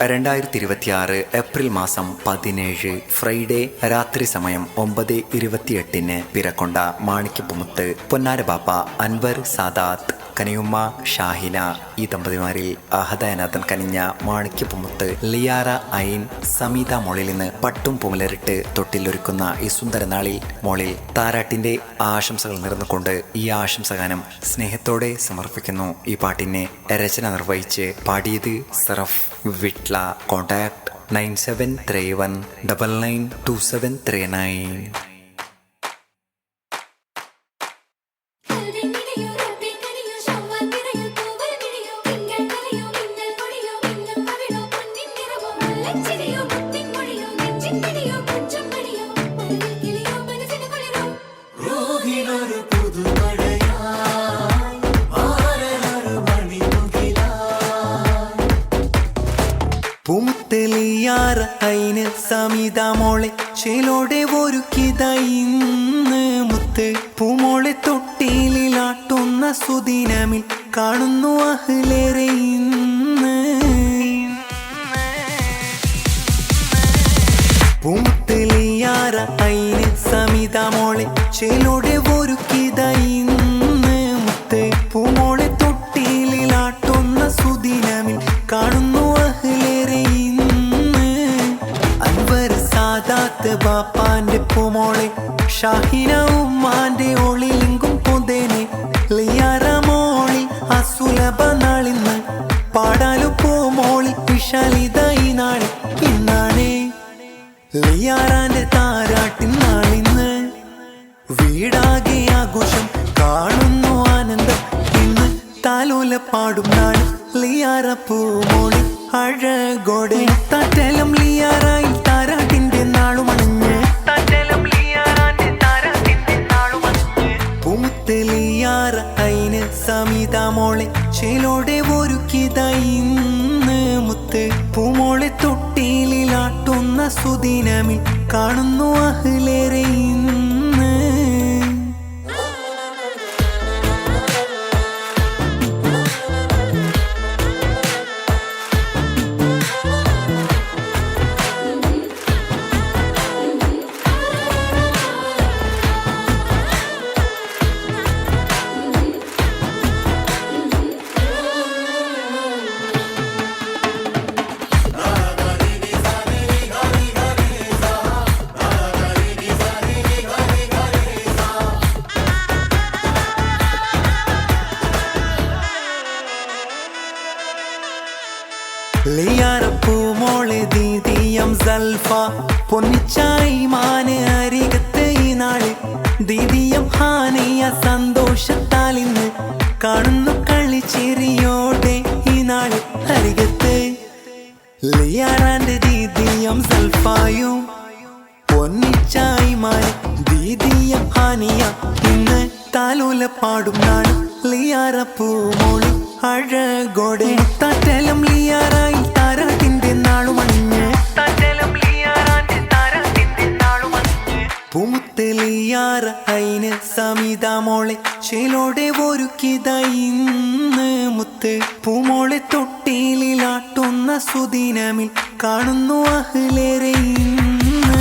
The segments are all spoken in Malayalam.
2026 ഏപ്രിൽ മാസം 17 ഫ്രൈഡേ രാത്രി സമയം 9:28 പിറക്കൊണ്ട മാണിക്യപ്പുമുത്ത് പൊന്നാര ബാപ്പ അൻവർ സാദാത്ത് കനിയുമ്മ ഷാഹിന ഈ ദമ്പതിമാരിൽ ആഹദായനാഥൻ കനിഞ്ഞ മാണിക്യപ്പുമുത്ത് ലിയാറ ഐൻ സമീത മോളിൽ നിന്ന് പട്ടും പുമലരിട്ട് തൊട്ടിലൊരുക്കുന്ന ഈ സുന്ദര നാളിൽ മോളിൽ താരാട്ടിന്റെ ആശംസകൾ നേർന്നുകൊണ്ട് ഈ ആശംസഗാനം സ്നേഹത്തോടെ സമർപ്പിക്കുന്നു. ഈ പാട്ടിനെ രചന നിർവഹിച്ച് പാടിയത് സറഫ് വിട്ല. കോൺടാക്ട് 9731992739. പൂമുത്തലിയാറ അയിന് സമീത മോളെ ചേലോടെ ഒരുക്കിത ഇന്ന് മുത്ത് പൂമോളെ തൊട്ടിലാട്ടുന്ന സുദിനമിൽ കാണുന്നു അഹ്ലേറെ ഇന്ന്. പൂമുത്തലിയാറ അയിന് സമീത മോളെ ചേലോടെ ഒരുക്കിത ഇന്ന് മുത്ത് പൂമോളെ തൊട്ടിലാട്ടുന്ന സുദിനമിൽ കാണുന്നു അഹ്ലേറെ ഇന്ന്. അൻവർ സാദാത്ത് ബാപ്പാന്റെ പൂമോളെ ഷാഹിന ഉമ്മാന്റെ ഒളിലിങ്കും പൊതേനെ ലിയാറ മോളിൽ അസുലഭ നാളിന്ന് പാടാലു പൂമോളിൽ വിശാലിത ഈ നാള് ഇന്നാണ് ലിയാറാന്റെ താരാട്ടിൻ നാളിന്ന്. വീടാകെ ആഘോഷം കാണുന്നു ആനന്ദം ഇന്ന് താലോല പാടും നാട് ലിയാറ പൂമോളി അഴകോടെ തട്ടലം ലിയാറായി താരാട്ടിന്റെ നാളുമണിഞ്ഞ് പൂമുത്ത് ലിയാറ അയിന് സമീത മോളെ ചേലോടെ ഒരുക്കിത ഇന്ന് മുത്ത് പൂമോളെ തൊട്ടിലാട്ടുന്ന സുദിനമിൽ കാണുന്നു അഹ്ലേറെ ഇന്ന്. ലിയാറ പൂമോളെ ദീദിയം സൽഫ പൊന്നിച്ചായി മാന് അരികത്ത് ഈ നാള് ദീദിയം ഹാനിയ സന്തോഷത്താൽ ഇന്ന് കാണുന്നു കളിച്ചിരിയോടെ ഈ നാള് അരികത്ത് ലിയാറാന്റെ ദീദിയം സൽഫായും പൊന്നിച്ചായി മാന് ദീദിയം ഹാനിയ ഇന്ന് താലോല പാടും നാട് ലിയാറ പൂമോളി അഴകോടെ തട്ടലം ലിയാറായി താരാട്ടിന്റെ നാളുമണിഞ്ഞ് പൂമുത്ത് ലിയാറ അയിന് സമീത മോളെ ചേലോടെ ഒരുക്കിത ഇന്ന് മുത്ത് പൂമോളെ തൊട്ടിലാട്ടുന്ന സുദിനമിൽ കാണുന്നു അഹ്ലേറെ ഇന്ന്.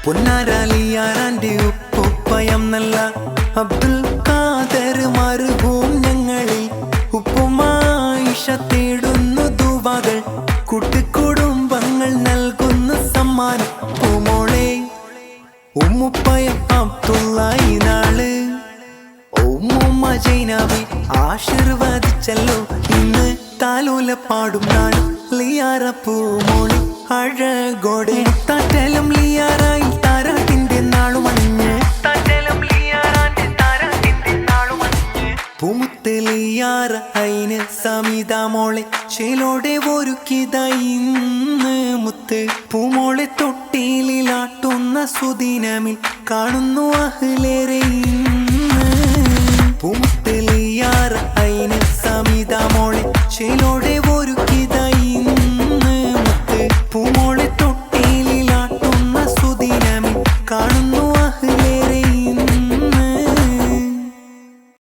പൊന്നാര ലിയാറാന്റെ ഉപ്പുപ്പയം നല്ല അബ്ദുൽ ഖാദർ മർഹൂം ഞങ്ങളിൽ ഉപ്പുമായിഷ തേടുന്നു ദുവകൾ കൂട്ടുകുടുംബങ്ങൾ നൽകുന്നു സമ്മാനം പൂമോളെ ഉമ്മുപ്പയം അബ്ദുള്ള ഈ നാള് ഉമ്മുമ്മ ജൈനാബി ആശീർവദിച്ചല്ലോ ഇന്ന് താലോല പാടും നാട് ലിയാറ പൂമോളി അഴകോടെ തട്ടലം ലിയാറായി താരാട്ടിന്റെ നാളുമണിഞ്ഞ് സിയാറ അയിന് സമിത മോളെ ചേലോടെ ഒരുക്കിത ഇന്ന് മുത്ത് പൂമോളെ തൊട്ടിലാട്ടുന്ന സുദിനമിൽ കാണുന്നു അഹ്ലേറെ